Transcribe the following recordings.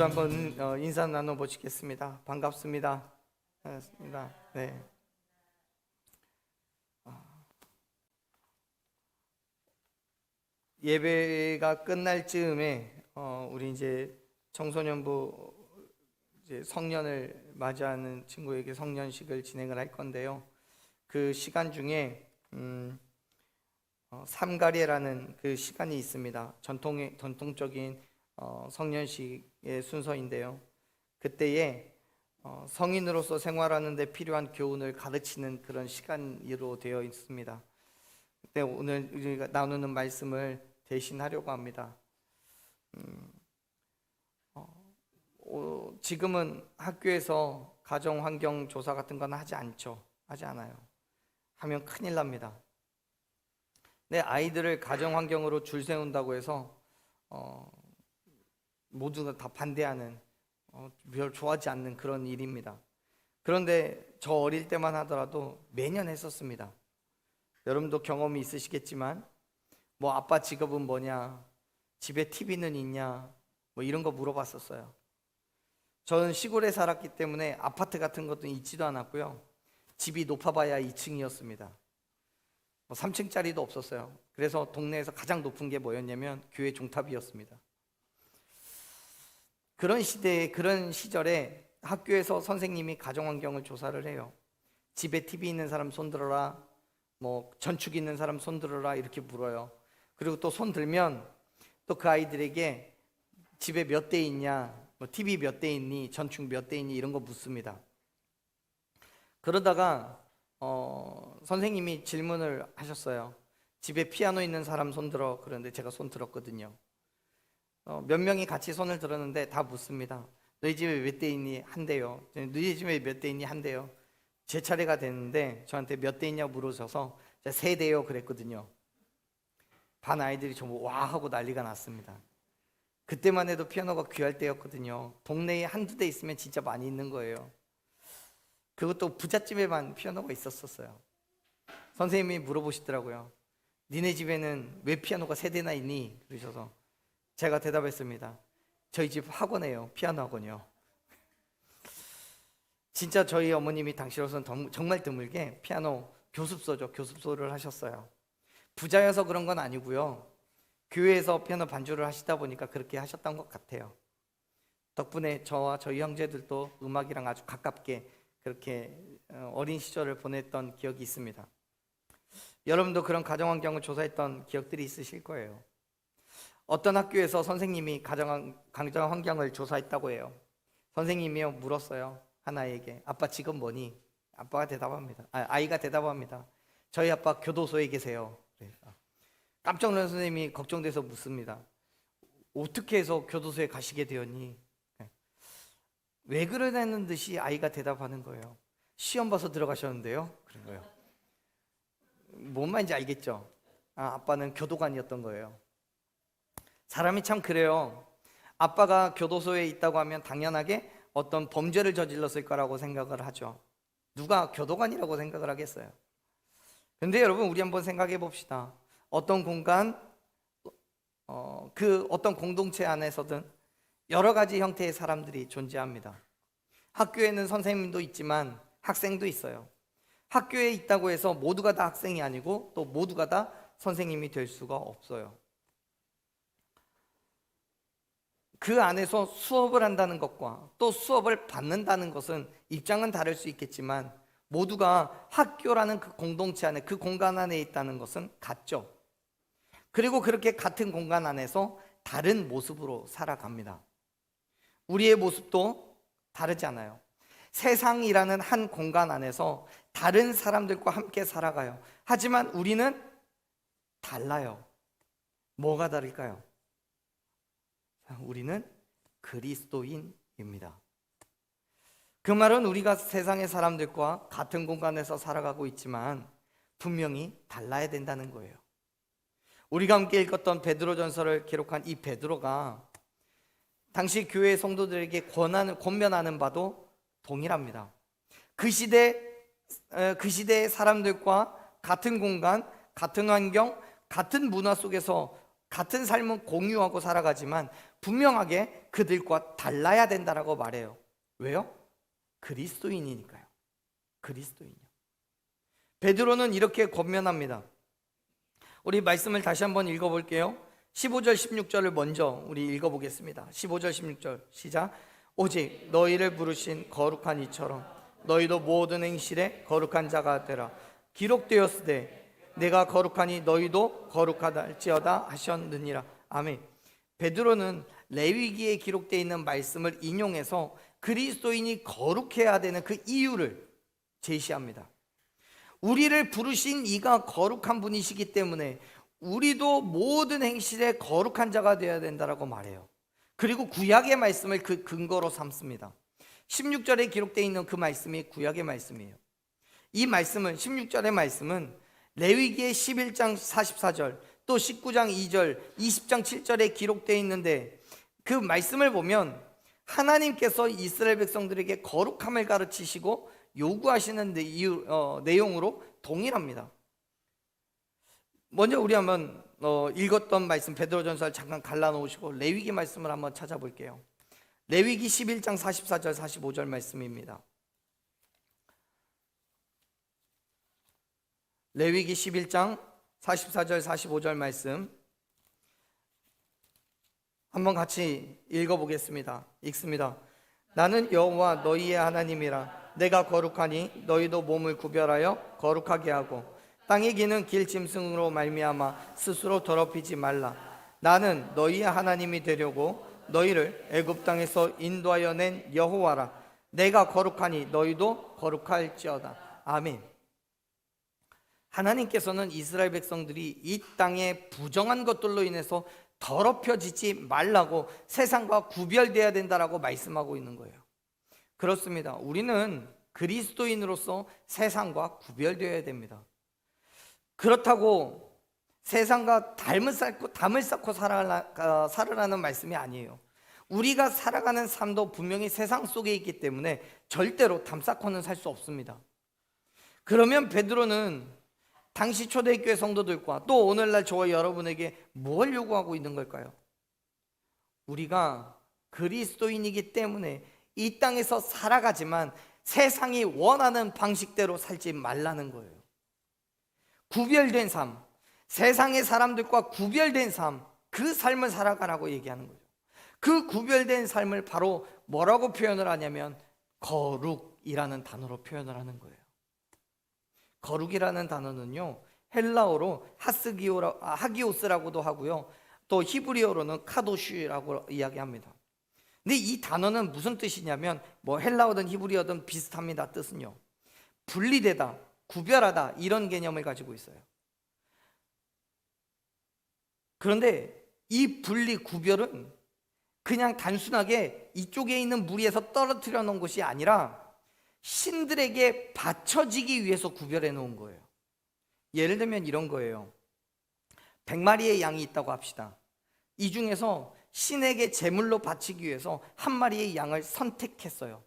우리도 한번 인사 나눠보시겠습니다. 반갑습니다. 반갑습니다. 네. 예배가 끝날 즈음에 우리 이제 청소년부 이제 성년을 맞이하는 친구에게 성년식을 진행을 할 건데요. 그 시간 중에 삼가례라는 그 시간이 있습니다. 전통적인 성년식의 순서인데요. 그때에 성인으로서 생활하는 데 필요한 교훈을 가르치는 그런 시간으로 되어 있습니다. 그때 오늘 우리가 나누는 말씀을 대신하려고 합니다. 지금은 학교에서 가정환경 조사 같은 건 하지 않아요. 하면 큰일 납니다. 내 아이들을 가정환경으로 줄 세운다고 해서 모두가 다 반대하는, 별 좋아하지 않는 그런 일입니다. 그런데 저 어릴 때만 하더라도 매년 했었습니다. 여러분도 경험이 있으시겠지만 뭐 아빠 직업은 뭐냐, 집에 TV는 있냐, 뭐 이런 거 물어봤었어요. 저는 시골에 살았기 때문에 아파트 같은 것도 있지도 않았고요. 집이 높아봐야 2층이었습니다. 뭐 3층짜리도 없었어요. 그래서 동네에서 가장 높은 게 뭐였냐면 교회 종탑이었습니다. 그런 시대에, 그런 시절에 학교에서 선생님이 가정환경을 조사를 해요. 집에 TV 있는 사람 손들어라, 뭐 전축 있는 사람 손들어라, 이렇게 물어요. 그리고 또 손 들면 또 그 아이들에게 집에 몇 대 있냐, 뭐 TV 몇 대 있니, 전축 몇 대 있니, 이런 거 묻습니다. 그러다가 선생님이 질문을 하셨어요. 집에 피아노 있는 사람 손들어. 그런데 제가 손 들었거든요. 몇 명이 같이 손을 들었는데 다 묻습니다. 너희 집에 몇 대 있니? 한 대요. 너희 집에 몇 대 있니? 한 대요. 제 차례가 됐는데 저한테 몇 대 있냐고 물으셔서 제가 3대요 그랬거든요. 반 아이들이 전부 와 하고 난리가 났습니다. 그때만 해도 피아노가 귀할 때였거든요. 동네에 한두 대 있으면 진짜 많이 있는 거예요. 그것도 부잣집에만 피아노가 있었어요. 선생님이 물어보시더라고요. 니네 집에는 왜 피아노가 3대나 있니? 그러셔서 제가 대답했습니다. 저희 집 학원이에요. 피아노 학원이요. 진짜 저희 어머님이 당시로서는 정말 드물게 피아노 교습소를 하셨어요. 부자여서 그런 건 아니고요. 교회에서 피아노 반주를 하시다 보니까 그렇게 하셨던 것 같아요. 덕분에 저와 저희 형제들도 음악이랑 아주 가깝게 그렇게 어린 시절을 보냈던 기억이 있습니다. 여러분도 그런 가정환경을 조사했던 기억들이 있으실 거예요. 어떤 학교에서 선생님이 가정환경을 조사했다고 해요. 선생님이요 물었어요. 하나에게 아빠 직업 뭐니? 아이가 대답합니다. 저희 아빠 교도소에 계세요. 깜짝 놀란 선생님이 걱정돼서 묻습니다. 어떻게 해서 교도소에 가시게 되었니? 왜 그러냐는 듯이 아이가 대답하는 거예요. 시험 봐서 들어가셨는데요. 그런 거예요. 뭔 말인지 알겠죠? 아빠는 교도관이었던 거예요. 사람이 참 그래요. 아빠가 교도소에 있다고 하면 당연하게 어떤 범죄를 저질렀을 거라고 생각을 하죠. 누가 교도관이라고 생각을 하겠어요? 근데 여러분, 우리 한번 생각해 봅시다. 어떤 공간, 그 어떤 공동체 안에서든 여러 가지 형태의 사람들이 존재합니다. 학교에는 선생님도 있지만 학생도 있어요. 학교에 있다고 해서 모두가 다 학생이 아니고 또 모두가 다 선생님이 될 수가 없어요. 그 안에서 수업을 한다는 것과 또 수업을 받는다는 것은 입장은 다를 수 있겠지만 모두가 학교라는 그 공동체 안에, 그 공간 안에 있다는 것은 같죠. 그리고 그렇게 같은 공간 안에서 다른 모습으로 살아갑니다. 우리의 모습도 다르지 않아요. 세상이라는 한 공간 안에서 다른 사람들과 함께 살아가요. 하지만 우리는 달라요. 뭐가 다를까요? 우리는 그리스도인입니다. 그 말은 우리가 세상의 사람들과 같은 공간에서 살아가고 있지만 분명히 달라야 된다는 거예요. 우리가 함께 읽었던 베드로전서를 기록한 이 베드로가 당시 교회 성도들에게 권면하는 바도 동일합니다. 그 시대의 사람들과 같은 공간, 같은 환경, 같은 문화 속에서 같은 삶은 공유하고 살아가지만 분명하게 그들과 달라야 된다라고 말해요. 왜요? 그리스도인이니까요. 그리스도인이요. 베드로는 이렇게 권면합니다. 우리 말씀을 다시 한번 읽어볼게요. 15절 16절을 먼저 우리 읽어보겠습니다. 15절 16절 시작. 오직 너희를 부르신 거룩한 이처럼 너희도 모든 행실에 거룩한 자가 되라. 기록되었으되 내가 거룩하니 너희도 거룩하다 할지어다 하셨느니라. 아멘. 베드로는 레위기에 기록되어 있는 말씀을 인용해서 그리스도인이 거룩해야 되는 그 이유를 제시합니다. 우리를 부르신 이가 거룩한 분이시기 때문에 우리도 모든 행실에 거룩한 자가 되어야 된다라고 말해요. 그리고 구약의 말씀을 그 근거로 삼습니다. 16절에 기록되어 있는 그 말씀이 구약의 말씀이에요. 이 말씀은 16절의 말씀은 레위기의 11장 44절 또 19장 2절 20장 7절에 기록되어 있는데 그 말씀을 보면 하나님께서 이스라엘 백성들에게 거룩함을 가르치시고 요구하시는 내용으로 동일합니다. 먼저 우리 한번 읽었던 말씀 베드로전서를 잠깐 갈라놓으시고 레위기 말씀을 한번 찾아볼게요. 레위기 11장 44절 45절 말씀입니다. 레위기 11장 44절 45절 말씀 한번 같이 읽어보겠습니다. 읽습니다. 나는 여호와 너희의 하나님이라. 내가 거룩하니 너희도 몸을 구별하여 거룩하게 하고 땅에 기는 길 짐승으로 말미암아 스스로 더럽히지 말라. 나는 너희의 하나님이 되려고 너희를 애굽 땅에서 인도하여 낸 여호와라. 내가 거룩하니 너희도 거룩할지어다. 아멘. 하나님께서는 이스라엘 백성들이 이 땅에 부정한 것들로 인해서 더럽혀지지 말라고 세상과 구별되어야 된다라고 말씀하고 있는 거예요. 그렇습니다. 우리는 그리스도인으로서 세상과 구별되어야 됩니다. 그렇다고 세상과 담을 쌓고 살으라는 말씀이 아니에요. 우리가 살아가는 삶도 분명히 세상 속에 있기 때문에 절대로 담 쌓고는 살 수 없습니다. 그러면 베드로는 당시 초대교회 성도들과 또 오늘날 저와 여러분에게 뭘 요구하고 있는 걸까요? 우리가 그리스도인이기 때문에 이 땅에서 살아가지만 세상이 원하는 방식대로 살지 말라는 거예요. 구별된 삶, 세상의 사람들과 구별된 삶, 그 삶을 살아가라고 얘기하는 거죠. 그 구별된 삶을 바로 뭐라고 표현을 하냐면 거룩이라는 단어로 표현을 하는 거예요. 거룩이라는 단어는요, 헬라어로 하기오스라고도 하고요, 또 히브리어로는 카도슈라고 이야기합니다. 근데 이 단어는 무슨 뜻이냐면 헬라어든 히브리어든 비슷합니다. 뜻은요, 분리되다, 구별하다 이런 개념을 가지고 있어요. 그런데 이 분리, 구별은 그냥 단순하게 이쪽에 있는 무리에서 떨어뜨려 놓은 것이 아니라 신들에게 바쳐지기 위해서 구별해 놓은 거예요. 예를 들면 이런 거예요. 100마리의 양이 있다고 합시다. 이 중에서 신에게 제물로 바치기 위해서 한 마리의 양을 선택했어요.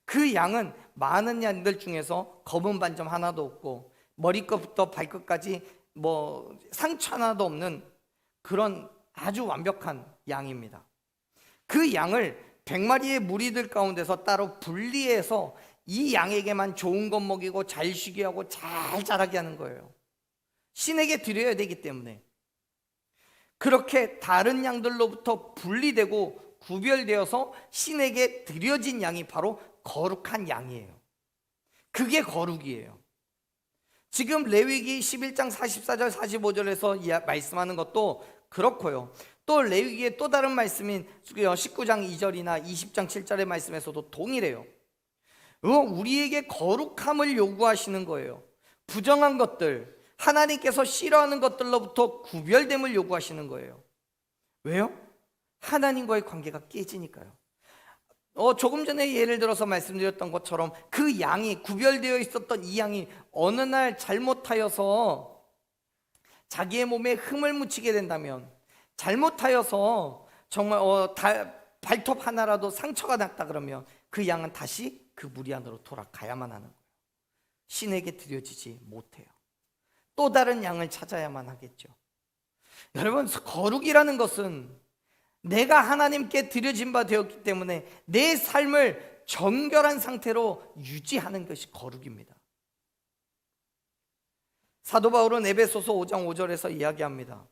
그 양은 많은 양들 중에서 검은 반점 하나도 없고 머리끝부터 발끝까지 상처 하나도 없는 그런 아주 완벽한 양입니다. 그 양을 100마리의 무리들 가운데서 따로 분리해서 이 양에게만 좋은 것 먹이고 잘 쉬게 하고 잘 자라게 하는 거예요. 신에게 드려야 되기 때문에. 그렇게 다른 양들로부터 분리되고 구별되어서 신에게 드려진 양이 바로 거룩한 양이에요. 그게 거룩이에요. 지금 레위기 11장 44절 45절에서 말씀하는 것도 그렇고요. 또 레위기의 또 다른 말씀인 19장 2절이나 20장 7절의 말씀에서도 동일해요. 우리에게 거룩함을 요구하시는 거예요. 부정한 것들, 하나님께서 싫어하는 것들로부터 구별됨을 요구하시는 거예요. 왜요? 하나님과의 관계가 깨지니까요. 조금 전에 예를 들어서 말씀드렸던 것처럼 그 양이, 구별되어 있었던 이 양이 어느 날 잘못하여서 자기의 몸에 흠을 묻히게 된다면, 잘못하여서 정말 발톱 하나라도 상처가 났다 그러면 그 양은 다시 그 무리 안으로 돌아가야만 하는 거예요. 신에게 드려지지 못해요. 또 다른 양을 찾아야만 하겠죠. 여러분, 거룩이라는 것은 내가 하나님께 드려진 바 되었기 때문에 내 삶을 정결한 상태로 유지하는 것이 거룩입니다. 사도 바울은 에베소서 5장 5절에서 이야기합니다.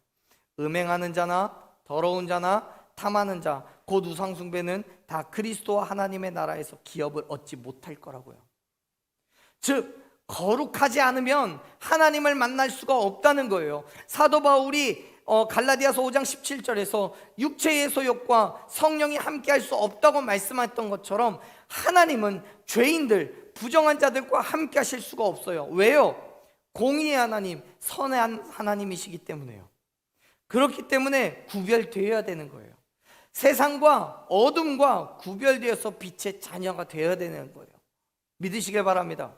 음행하는 자나 더러운 자나 탐하는 자 곧 우상 숭배는 다 그리스도와 하나님의 나라에서 기업을 얻지 못할 거라고요. 즉 거룩하지 않으면 하나님을 만날 수가 없다는 거예요. 사도 바울이 갈라디아서 5장 17절에서 육체의 소욕과 성령이 함께할 수 없다고 말씀했던 것처럼 하나님은 죄인들, 부정한 자들과 함께 하실 수가 없어요. 왜요? 공의의 하나님, 선한 하나님이시기 때문에요. 그렇기 때문에 구별되어야 되는 거예요. 세상과 어둠과 구별되어서 빛의 자녀가 되어야 되는 거예요. 믿으시길 바랍니다.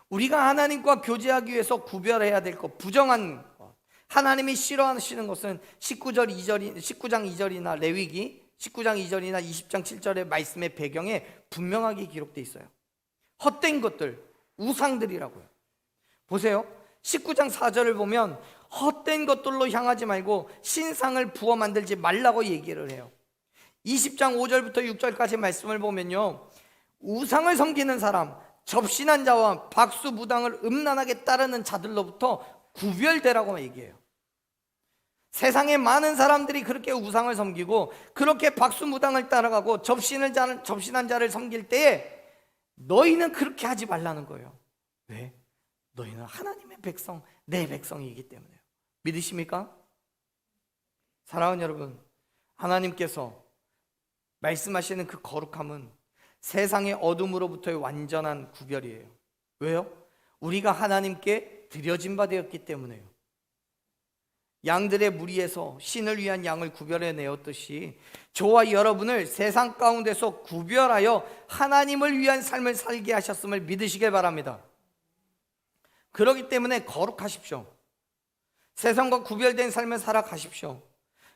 우리가 하나님과 교제하기 위해서 구별해야 될 것, 부정한 것, 하나님이 싫어하시는 것은 19장 2절이나 레위기 19장 2절이나 20장 7절의 말씀의 배경에 분명하게 기록되어 있어요. 헛된 것들, 우상들이라고요. 보세요. 19장 4절을 보면 헛된 것들로 향하지 말고 신상을 부어 만들지 말라고 얘기를 해요. 20장 5절부터 6절까지 말씀을 보면요, 우상을 섬기는 사람, 접신한 자와 박수무당을 음란하게 따르는 자들로부터 구별되라고 얘기해요. 세상에 많은 사람들이 그렇게 우상을 섬기고 그렇게 박수무당을 따라가고 접신한 자를 섬길 때에 너희는 그렇게 하지 말라는 거예요. 왜? 너희는 하나님의 백성, 내 백성이기 때문에요. 믿으십니까? 사랑하는 여러분, 하나님께서 말씀하시는 그 거룩함은 세상의 어둠으로부터의 완전한 구별이에요. 왜요? 우리가 하나님께 드려진 바 되었기 때문에요. 양들의 무리에서 신을 위한 양을 구별해내었듯이 저와 여러분을 세상 가운데서 구별하여 하나님을 위한 삶을 살게 하셨음을 믿으시길 바랍니다. 그렇기 때문에 거룩하십시오. 세상과 구별된 삶을 살아가십시오.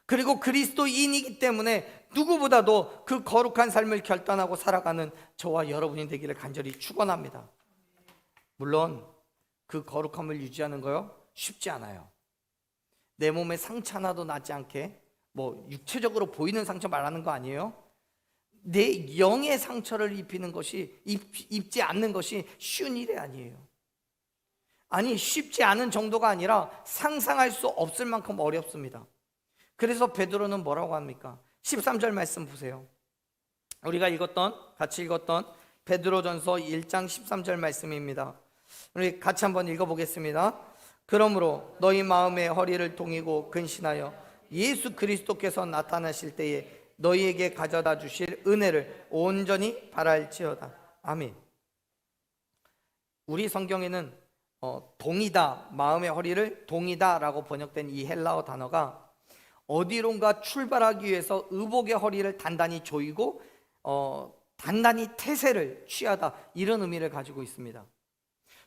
그리고 그리스도인이기 때문에 누구보다도 그 거룩한 삶을 결단하고 살아가는 저와 여러분이 되기를 간절히 축원합니다. 물론 그 거룩함을 유지하는 거요, 쉽지 않아요. 내 몸에 상처 하나도 나지 않게, 뭐 육체적으로 보이는 상처 말하는 거 아니에요. 내 영의 상처를 입히는 것이, 입지 않는 것이 쉬운 일이 아니에요. 아니, 쉽지 않은 정도가 아니라 상상할 수 없을 만큼 어렵습니다. 그래서 베드로는 뭐라고 합니까? 13절 말씀 보세요. 우리가 같이 읽었던 베드로전서 1장 13절 말씀입니다. 우리 같이 한번 읽어보겠습니다. 그러므로 너희 마음의 허리를 동이고 근신하여 예수 그리스도께서 나타나실 때에 너희에게 가져다 주실 은혜를 온전히 바랄지어다. 아멘. 우리 성경에는 동이다, 마음의 허리를 동이다 라고 번역된 이 헬라어 단어가 어디론가 출발하기 위해서 의복의 허리를 단단히 조이고 단단히 태세를 취하다, 이런 의미를 가지고 있습니다.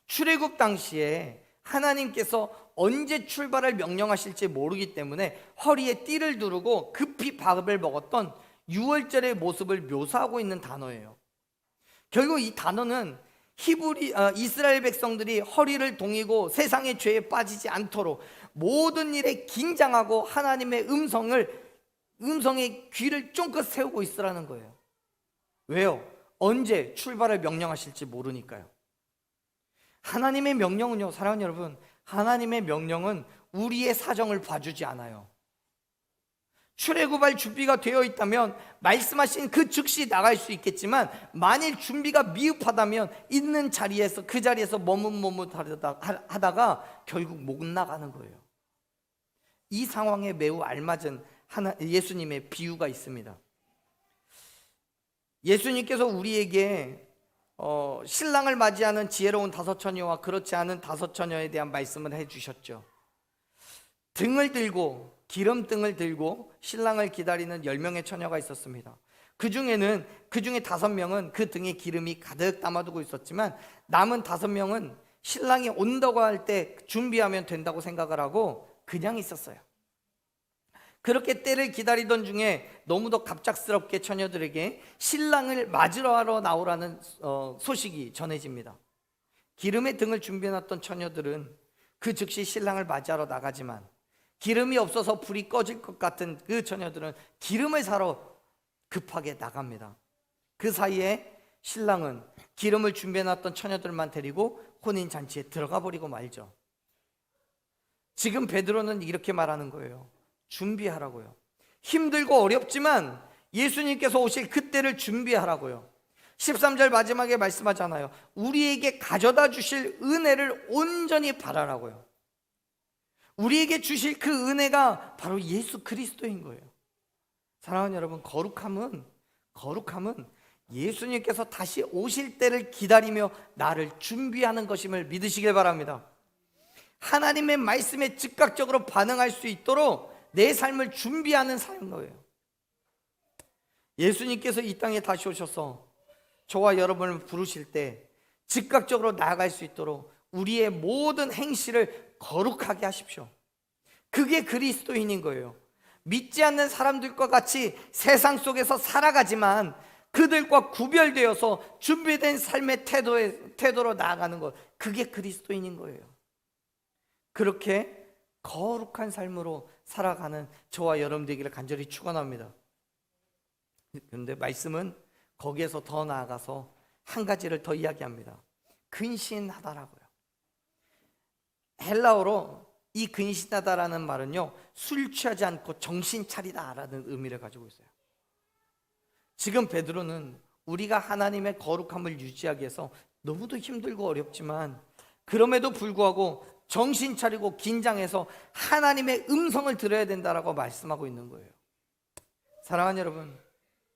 출애굽 당시에 하나님께서 언제 출발을 명령하실지 모르기 때문에 허리에 띠를 두르고 급히 밥을 먹었던 유월절의 모습을 묘사하고 있는 단어예요. 결국 이 단어는 이스라엘 백성들이 허리를 동이고 세상의 죄에 빠지지 않도록 모든 일에 긴장하고 하나님의 음성의 귀를 쫑긋 세우고 있으라는 거예요. 왜요? 언제 출발을 명령하실지 모르니까요. 하나님의 명령은요, 사랑하는 여러분, 하나님의 명령은 우리의 사정을 봐주지 않아요. 출애굽할 준비가 되어 있다면 말씀하신 그 즉시 나갈 수 있겠지만, 만일 준비가 미흡하다면 있는 자리에서, 그 자리에서 머뭇머뭇하다가 결국 못 나가는 거예요. 이 상황에 매우 알맞은 예수님의 비유가 있습니다. 예수님께서 우리에게 신랑을 맞이하는 지혜로운 5 처녀와 그렇지 않은 5 처녀에 대한 말씀을 해주셨죠. 기름등을 들고 신랑을 기다리는 10명의 처녀가 있었습니다. 그 중에 5명은 그 등에 기름이 가득 담아두고 있었지만, 남은 5명은 신랑이 온다고 할 때 준비하면 된다고 생각을 하고 그냥 있었어요. 그렇게 때를 기다리던 중에 너무도 갑작스럽게 처녀들에게 신랑을 맞으러 하러 나오라는 소식이 전해집니다. 기름의 등을 준비해놨던 처녀들은 그 즉시 신랑을 맞이하러 나가지만 기름이 없어서 불이 꺼질 것 같은 그 처녀들은 기름을 사러 급하게 나갑니다. 그 사이에 신랑은 기름을 준비해놨던 처녀들만 데리고 혼인잔치에 들어가 버리고 말죠. 지금 베드로는 이렇게 말하는 거예요. 준비하라고요. 힘들고 어렵지만 예수님께서 오실 그때를 준비하라고요. 13절 마지막에 말씀하잖아요. 우리에게 가져다 주실 은혜를 온전히 바라라고요. 우리에게 주실 그 은혜가 바로 예수 그리스도인 거예요. 사랑하는 여러분, 거룩함은 예수님께서 다시 오실 때를 기다리며 나를 준비하는 것임을 믿으시길 바랍니다. 하나님의 말씀에 즉각적으로 반응할 수 있도록 내 삶을 준비하는 삶인 거예요. 예수님께서 이 땅에 다시 오셔서 저와 여러분을 부르실 때 즉각적으로 나아갈 수 있도록 우리의 모든 행실을 거룩하게 하십시오. 그게 그리스도인인 거예요. 믿지 않는 사람들과 같이 세상 속에서 살아가지만 그들과 구별되어서 준비된 삶의 태도로 나아가는 것, 그게 그리스도인인 거예요. 그렇게 거룩한 삶으로 살아가는 저와 여러분 되기를 간절히 축원합니다. 그런데 말씀은 거기에서 더 나아가서 한 가지를 더 이야기합니다. 근신하다라고요. 헬라어로 이 근신하다라는 말은요, 술 취하지 않고 정신 차리다라는 의미를 가지고 있어요. 지금 베드로는 우리가 하나님의 거룩함을 유지하기 위해서 너무도 힘들고 어렵지만 그럼에도 불구하고 정신 차리고 긴장해서 하나님의 음성을 들어야 된다라고 말씀하고 있는 거예요. 사랑하는 여러분,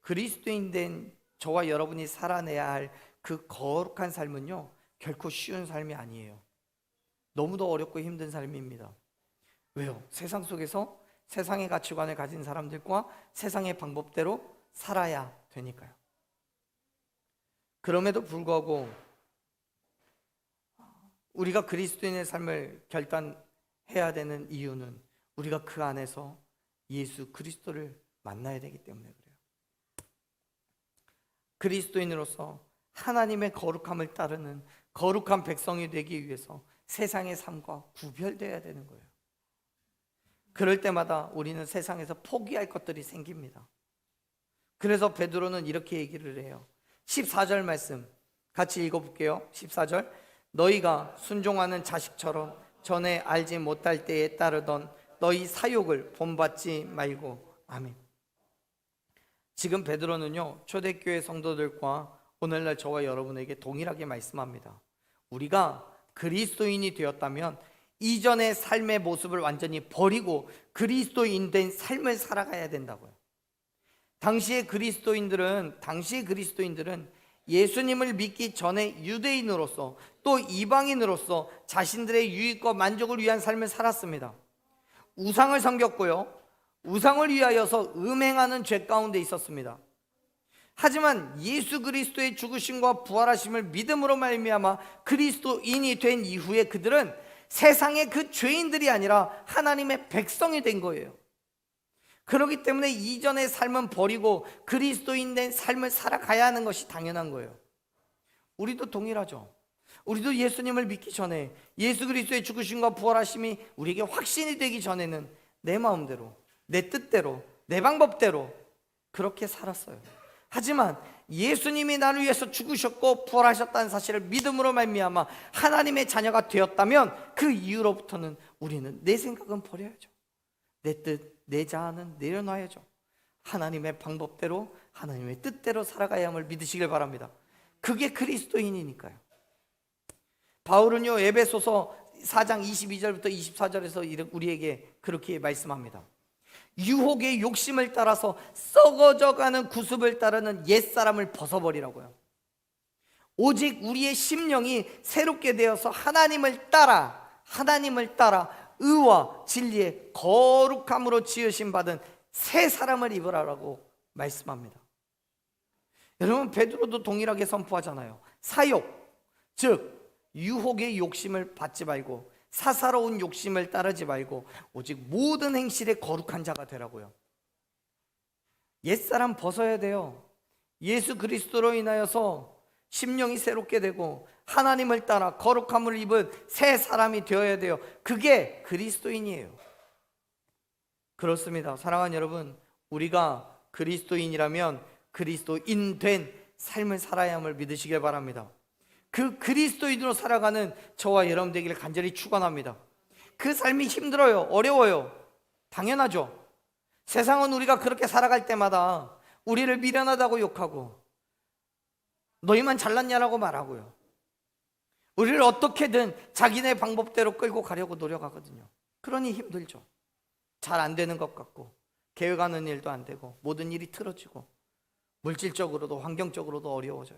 그리스도인 된 저와 여러분이 살아내야 할 그 거룩한 삶은요, 결코 쉬운 삶이 아니에요. 너무도 어렵고 힘든 삶입니다. 왜요? 세상 속에서 세상의 가치관을 가진 사람들과 세상의 방법대로 살아야 되니까요. 그럼에도 불구하고 우리가 그리스도인의 삶을 결단해야 되는 이유는 우리가 그 안에서 예수 그리스도를 만나야 되기 때문에 그래요. 그리스도인으로서 하나님의 거룩함을 따르는 거룩한 백성이 되기 위해서 세상의 삶과 구별되어야 되는 거예요. 그럴 때마다 우리는 세상에서 포기할 것들이 생깁니다. 그래서 베드로는 이렇게 얘기를 해요. 14절 말씀 같이 읽어볼게요. 14절, 너희가 순종하는 자식처럼 전에 알지 못할 때에 따르던 너희 사욕을 본받지 말고. 아멘. 지금 베드로는요, 초대교회 성도들과 오늘날 저와 여러분에게 동일하게 말씀합니다. 우리가 그리스도인이 되었다면 이전의 삶의 모습을 완전히 버리고 그리스도인 된 삶을 살아가야 된다고요. 당시의 그리스도인들은 예수님을 믿기 전에 유대인으로서 또 이방인으로서 자신들의 유익과 만족을 위한 삶을 살았습니다. 우상을 섬겼고요, 우상을 위하여서 음행하는 죄 가운데 있었습니다. 하지만 예수 그리스도의 죽으심과 부활하심을 믿음으로 말미암아 그리스도인이 된 이후에 그들은 세상의 그 죄인들이 아니라 하나님의 백성이 된 거예요. 그렇기 때문에 이전의 삶은 버리고 그리스도인 된 삶을 살아가야 하는 것이 당연한 거예요. 우리도 동일하죠. 우리도 예수님을 믿기 전에 예수 그리스도의 죽으심과 부활하심이 우리에게 확신이 되기 전에는 내 마음대로, 내 뜻대로, 내 방법대로 그렇게 살았어요. 하지만 예수님이 나를 위해서 죽으셨고 부활하셨다는 사실을 믿음으로 말미암아 하나님의 자녀가 되었다면 그 이후로부터는 우리는 내 생각은 버려야죠. 내 뜻, 내 자아는 내려놔야죠. 하나님의 방법대로, 하나님의 뜻대로 살아가야 함을 믿으시길 바랍니다. 그게 그리스도인이니까요. 바울은요, 에베소서 4장 22절부터 24절에서 우리에게 그렇게 말씀합니다. 유혹의 욕심을 따라서 썩어져가는 구습을 따르는 옛사람을 벗어버리라고요. 오직 우리의 심령이 새롭게 되어서 하나님을 따라 의와 진리의 거룩함으로 지으심 받은 새 사람을 입으라라고 말씀합니다. 여러분, 베드로도 동일하게 선포하잖아요. 사욕, 즉 유혹의 욕심을 받지 말고 사사로운 욕심을 따르지 말고 오직 모든 행실에 거룩한 자가 되라고요. 옛사람 벗어야 돼요. 예수 그리스도로 인하여서 심령이 새롭게 되고 하나님을 따라 거룩함을 입은 새 사람이 되어야 돼요. 그게 그리스도인이에요. 그렇습니다. 사랑하는 여러분, 우리가 그리스도인이라면 그리스도인 된 삶을 살아야 함을 믿으시길 바랍니다. 그 그리스도인으로 살아가는 저와 여러분 되기를 간절히 축원합니다. 그 삶이 힘들어요, 어려워요, 당연하죠. 세상은 우리가 그렇게 살아갈 때마다 우리를 미련하다고 욕하고 너희만 잘났냐라고 말하고요, 우리를 어떻게든 자기네 방법대로 끌고 가려고 노력하거든요. 그러니 힘들죠. 잘 안 되는 것 같고, 계획하는 일도 안 되고, 모든 일이 틀어지고, 물질적으로도 환경적으로도 어려워져요.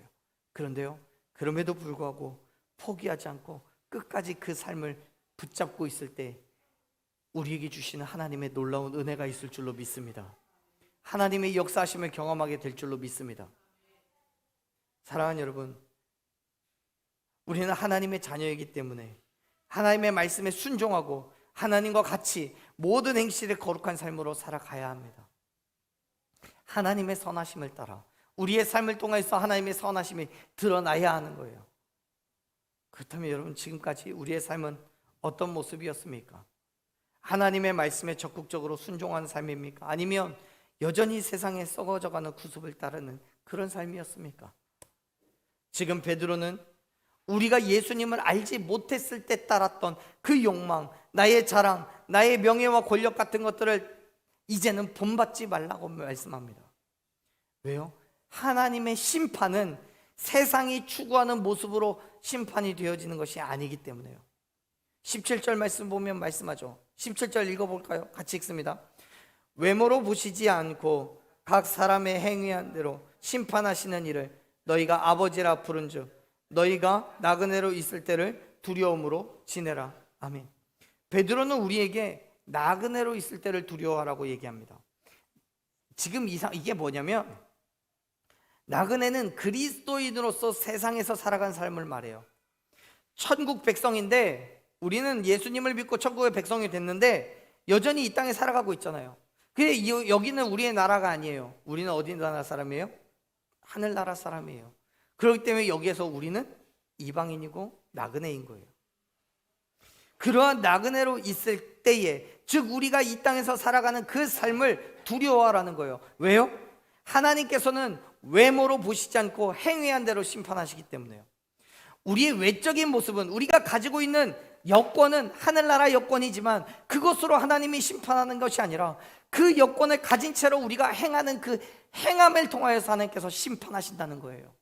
그런데요, 그럼에도 불구하고 포기하지 않고 끝까지 그 삶을 붙잡고 있을 때 우리에게 주시는 하나님의 놀라운 은혜가 있을 줄로 믿습니다. 하나님의 역사하심을 경험하게 될 줄로 믿습니다. 사랑하는 여러분, 우리는 하나님의 자녀이기 때문에 하나님의 말씀에 순종하고 하나님과 같이 모든 행실의 거룩한 삶으로 살아가야 합니다. 하나님의 선하심을 따라 우리의 삶을 통해서 하나님의 선하심이 드러나야 하는 거예요. 그렇다면 여러분, 지금까지 우리의 삶은 어떤 모습이었습니까? 하나님의 말씀에 적극적으로 순종하는 삶입니까? 아니면 여전히 세상에 썩어져가는 구습을 따르는 그런 삶이었습니까? 지금 베드로는 우리가 예수님을 알지 못했을 때 따랐던 그 욕망, 나의 자랑, 나의 명예와 권력 같은 것들을 이제는 본받지 말라고 말씀합니다. 왜요? 하나님의 심판은 세상이 추구하는 모습으로 심판이 되어지는 것이 아니기 때문에요. 17절 말씀 보면 말씀하죠. 17절 읽어볼까요? 같이 읽습니다. 외모로 보시지 않고 각 사람의 행위한 대로 심판하시는 이를 너희가 아버지라 부른즉 너희가 나그네로 있을 때를 두려움으로 지내라. 아멘. 베드로는 우리에게 나그네로 있을 때를 두려워하라고 얘기합니다. 지금 이게 뭐냐면, 나그네는 그리스도인으로서 세상에서 살아간 삶을 말해요. 천국 백성인데, 우리는 예수님을 믿고 천국의 백성이 됐는데 여전히 이 땅에 살아가고 있잖아요. 근데 여기는 우리의 나라가 아니에요. 우리는 어디 나라 사람이에요? 하늘나라 사람이에요. 그렇기 때문에 여기에서 우리는 이방인이고 나그네인 거예요. 그러한 나그네로 있을 때에, 즉 우리가 이 땅에서 살아가는 그 삶을 두려워하라는 거예요. 왜요? 하나님께서는 외모로 보시지 않고 행위한 대로 심판하시기 때문에요. 우리의 외적인 모습은, 우리가 가지고 있는 여권은 하늘나라 여권이지만 그것으로 하나님이 심판하는 것이 아니라 그 여권을 가진 채로 우리가 행하는 그 행함을 통하여서 하나님께서 심판하신다는 거예요.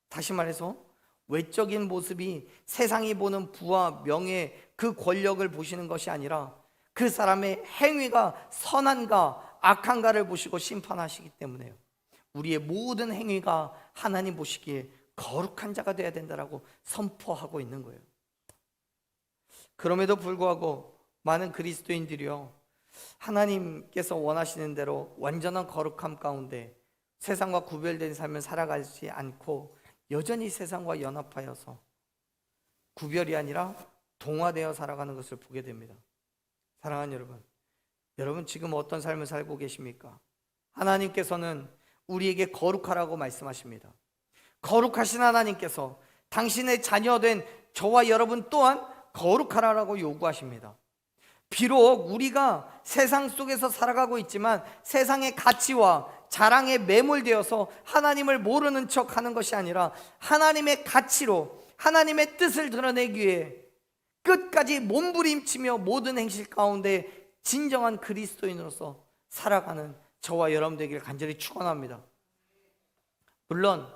다시 말해서 외적인 모습이 세상이 보는 부와 명예, 그 권력을 보시는 것이 아니라 그 사람의 행위가 선한가 악한가를 보시고 심판하시기 때문에요. 우리의 모든 행위가 하나님 보시기에 거룩한 자가 되어야 된다라고 선포하고 있는 거예요. 그럼에도 불구하고 많은 그리스도인들이요, 하나님께서 원하시는 대로 완전한 거룩함 가운데 세상과 구별된 삶을 살아가지 않고 여전히 세상과 연합하여서 구별이 아니라 동화되어 살아가는 것을 보게 됩니다. 사랑하는 여러분, 여러분 지금 어떤 삶을 살고 계십니까? 하나님께서는 우리에게 거룩하라고 말씀하십니다. 거룩하신 하나님께서 당신의 자녀된 저와 여러분 또한 거룩하라고 요구하십니다. 비록 우리가 세상 속에서 살아가고 있지만 세상의 가치와 자랑에 매몰되어서 하나님을 모르는 척 하는 것이 아니라 하나님의 가치로 하나님의 뜻을 드러내기 위해 끝까지 몸부림치며 모든 행실 가운데 진정한 그리스도인으로서 살아가는 저와 여러분 되기를 간절히 축원합니다. 물론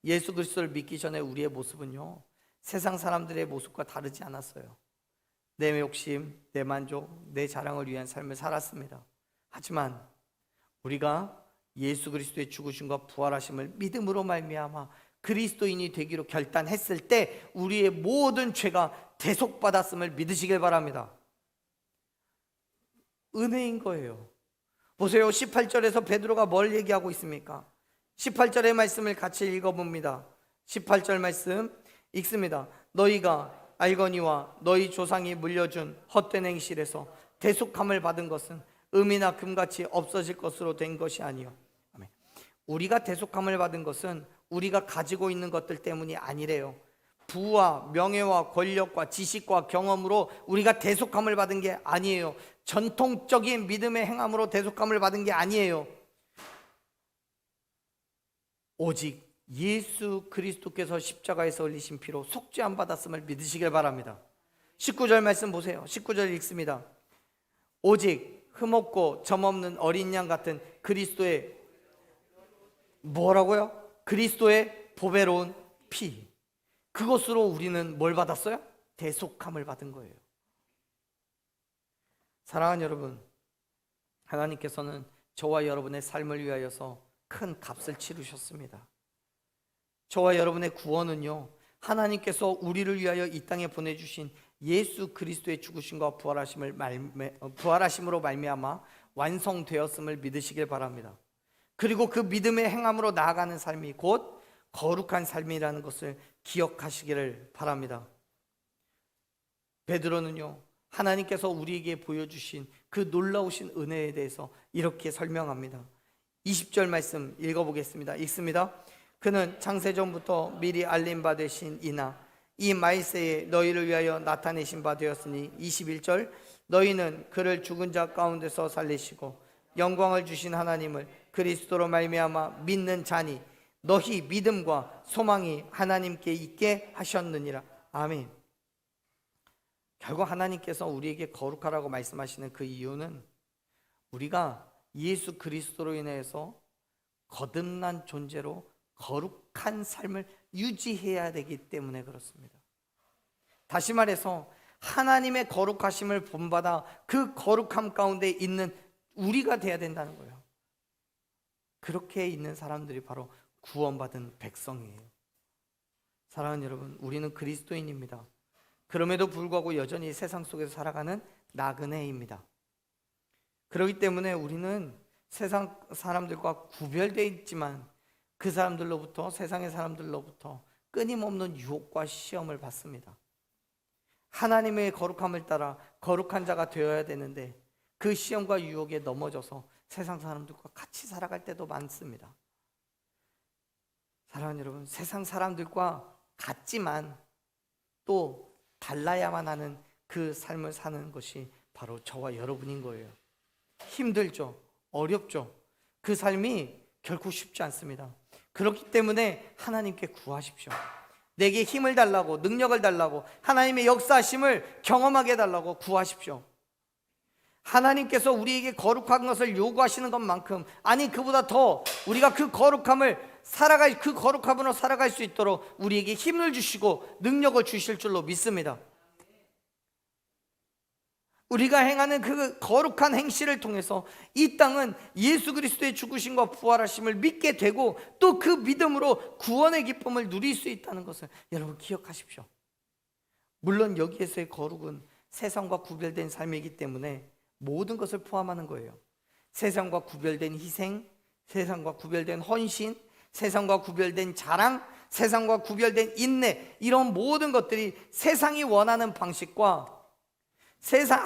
예수 그리스도를 믿기 전에 우리의 모습은요, 세상 사람들의 모습과 다르지 않았어요. 내 욕심, 내 만족, 내 자랑을 위한 삶을 살았습니다. 하지만 우리가 예수 그리스도의 죽으심과 부활하심을 믿음으로 말미암아 그리스도인이 되기로 결단했을 때 우리의 모든 죄가 대속받았음을 믿으시길 바랍니다. 은혜인 거예요. 보세요, 18절에서 베드로가 뭘 얘기하고 있습니까? 18절의 말씀을 같이 읽어봅니다. 18절 말씀 읽습니다. 너희가 알거니와 너희 조상이 물려준 헛된 행실에서 대속함을 받은 것은 음이나 금같이 없어질 것으로 된 것이 아니요. 아멘. 우리가 대속함을 받은 것은 우리가 가지고 있는 것들 때문이 아니래요. 부와 명예와 권력과 지식과 경험으로 우리가 대속함을 받은 게 아니에요. 전통적인 믿음의 행함으로 대속함을 받은 게 아니에요. 오직 예수 그리스도께서 십자가에서 흘리신 피로 속죄함 받았음을 믿으시길 바랍니다. 19절 말씀 보세요. 19절 읽습니다. 오직 흠없고 점없는 어린 양 같은 그리스도의 뭐라고요? 그리스도의 보배로운 피, 그것으로 우리는 뭘 받았어요? 대속함을 받은 거예요. 사랑하는 여러분, 하나님께서는 저와 여러분의 삶을 위하여서 큰 값을 치르셨습니다. 저와 여러분의 구원은요, 하나님께서 우리를 위하여 이 땅에 보내주신 예수 그리스도의 죽으심과 부활하심으로 말미암아 완성되었음을 믿으시길 바랍니다. 그리고 그 믿음의 행함으로 나아가는 삶이 곧 거룩한 삶이라는 것을 기억하시기를 바랍니다. 베드로는요, 하나님께서 우리에게 보여주신 그 놀라우신 은혜에 대해서 이렇게 설명합니다. 20절 말씀 읽어보겠습니다. 읽습니다. 그는 창세전부터 미리 알림 받으신 이나 이 말세에 너희를 위하여 나타내신 바 되었으니 21절 너희는 그를 죽은 자 가운데서 살리시고 영광을 주신 하나님을 그리스도로 말미암아 믿는 자니 너희 믿음과 소망이 하나님께 있게 하셨느니라. 아멘. 결국 하나님께서 우리에게 거룩하라고 말씀하시는 그 이유는 우리가 예수 그리스도로 인해서 거듭난 존재로 거룩한 삶을 유지해야 되기 때문에 그렇습니다. 다시 말해서 하나님의 거룩하심을 본받아 그 거룩함 가운데 있는 우리가 돼야 된다는 거예요. 그렇게 있는 사람들이 바로 구원받은 백성이에요. 사랑하는 여러분, 우리는 그리스도인입니다. 그럼에도 불구하고 여전히 세상 속에서 살아가는 나그네입니다. 그렇기 때문에 우리는 세상 사람들과 구별되어 있지만 그 사람들로부터, 세상의 사람들로부터 끊임없는 유혹과 시험을 받습니다. 하나님의 거룩함을 따라 거룩한 자가 되어야 되는데 그 시험과 유혹에 넘어져서 세상 사람들과 같이 살아갈 때도 많습니다. 사랑하는 여러분, 세상 사람들과 같지만 또 달라야만 하는 그 삶을 사는 것이 바로 저와 여러분인 거예요. 힘들죠. 어렵죠. 그 삶이 결코 쉽지 않습니다. 그렇기 때문에 하나님께 구하십시오. 내게 힘을 달라고, 능력을 달라고, 하나님의 역사하심을 경험하게 해달라고 구하십시오. 하나님께서 우리에게 거룩한 것을 요구하시는 것만큼, 아니 그보다 더 우리가 그 거룩함을 그 거룩함으로 살아갈 수 있도록 우리에게 힘을 주시고 능력을 주실 줄로 믿습니다. 우리가 행하는 그 거룩한 행실을 통해서 이 땅은 예수 그리스도의 죽으심과 부활하심을 믿게 되고 또 그 믿음으로 구원의 기쁨을 누릴 수 있다는 것을 여러분 기억하십시오. 물론 여기에서의 거룩은 세상과 구별된 삶이기 때문에 모든 것을 포함하는 거예요. 세상과 구별된 희생, 세상과 구별된 헌신, 세상과 구별된 자랑, 세상과 구별된 인내, 이런 모든 것들이 세상이 원하는 방식과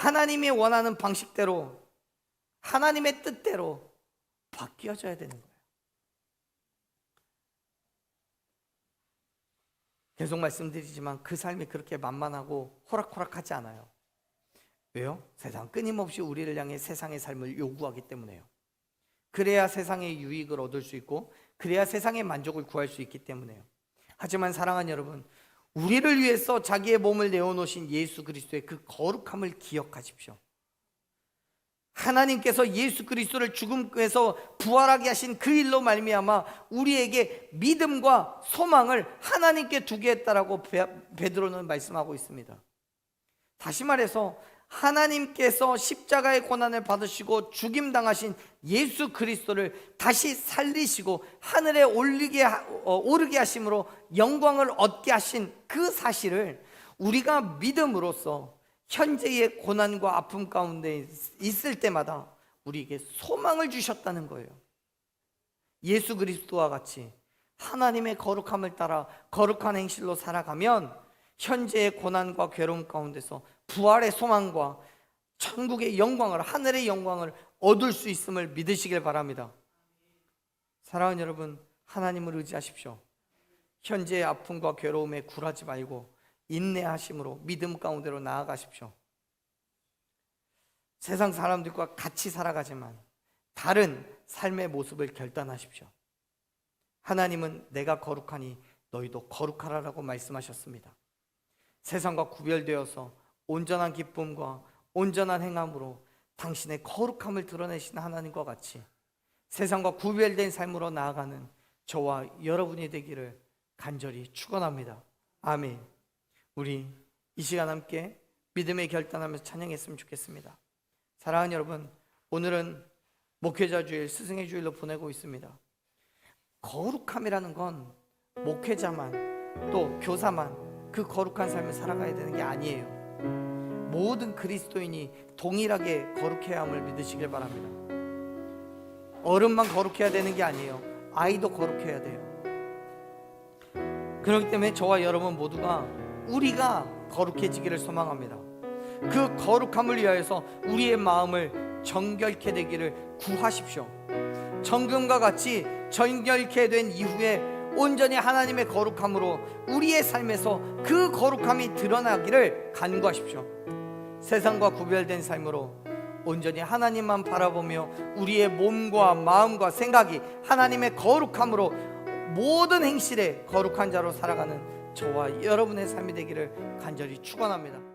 하나님이 원하는 방식대로, 하나님의 뜻대로 바뀌어져야 되는 거예요. 계속 말씀드리지만 그 삶이 그렇게 만만하고 호락호락하지 않아요. 왜요? 세상 끊임없이 우리를 향해 세상의 삶을 요구하기 때문에요. 그래야 세상의 유익을 얻을 수 있고 그래야 세상의 만족을 구할 수 있기 때문에요. 하지만 사랑하는 여러분, 우리를 위해서 자기의 몸을 내어놓으신 예수 그리스도의 그 거룩함을 기억하십시오. 하나님께서 예수 그리스도를 죽음에서 부활하게 하신 그 일로 말미암아 우리에게 믿음과 소망을 하나님께 두게 했다라고 베드로는 말씀하고 있습니다. 다시 말해서 하나님께서 십자가의 고난을 받으시고 죽임당하신 예수 그리스도를 다시 살리시고 하늘에 오르게 하심으로 영광을 얻게 하신 그 사실을 우리가 믿음으로써 현재의 고난과 아픔 가운데 있을 때마다 우리에게 소망을 주셨다는 거예요. 예수 그리스도와 같이 하나님의 거룩함을 따라 거룩한 행실로 살아가면 현재의 고난과 괴로움 가운데서 부활의 소망과 천국의 영광을, 하늘의 영광을 얻을 수 있음을 믿으시길 바랍니다. 사랑하는 여러분, 하나님을 의지하십시오. 현재의 아픔과 괴로움에 굴하지 말고 인내하심으로 믿음 가운데로 나아가십시오. 세상 사람들과 같이 살아가지만 다른 삶의 모습을 결단하십시오. 하나님은 내가 거룩하니 너희도 거룩하라라고 말씀하셨습니다. 세상과 구별되어서 온전한 기쁨과 온전한 행함으로 당신의 거룩함을 드러내시는 하나님과 같이 세상과 구별된 삶으로 나아가는 저와 여러분이 되기를 간절히 축원합니다. 아멘. 우리 이 시간 함께 믿음의 결단하면서 찬양했으면 좋겠습니다. 사랑하는 여러분, 오늘은 목회자 주일, 스승의 주일로 보내고 있습니다. 거룩함이라는 건 목회자만 또 교사만 그 거룩한 삶을 살아가야 되는 게 아니에요. 모든 그리스도인이 동일하게 거룩해야 함을 믿으시길 바랍니다. 어른만 거룩해야 되는 게 아니에요. 아이도 거룩해야 돼요. 그렇기 때문에 저와 여러분 모두가 우리가 거룩해지기를 소망합니다. 그 거룩함을 위하여서 우리의 마음을 정결케 되기를 구하십시오. 정금과 같이 정결케 된 이후에 온전히 하나님의 거룩함으로 우리의 삶에서 그 거룩함이 드러나기를 간구하십시오. 세상과 구별된 삶으로 온전히 하나님만 바라보며 우리의 몸과 마음과 생각이 하나님의 거룩함으로 모든 행실에 거룩한 자로 살아가는 저와 여러분의 삶이 되기를 간절히 축원합니다.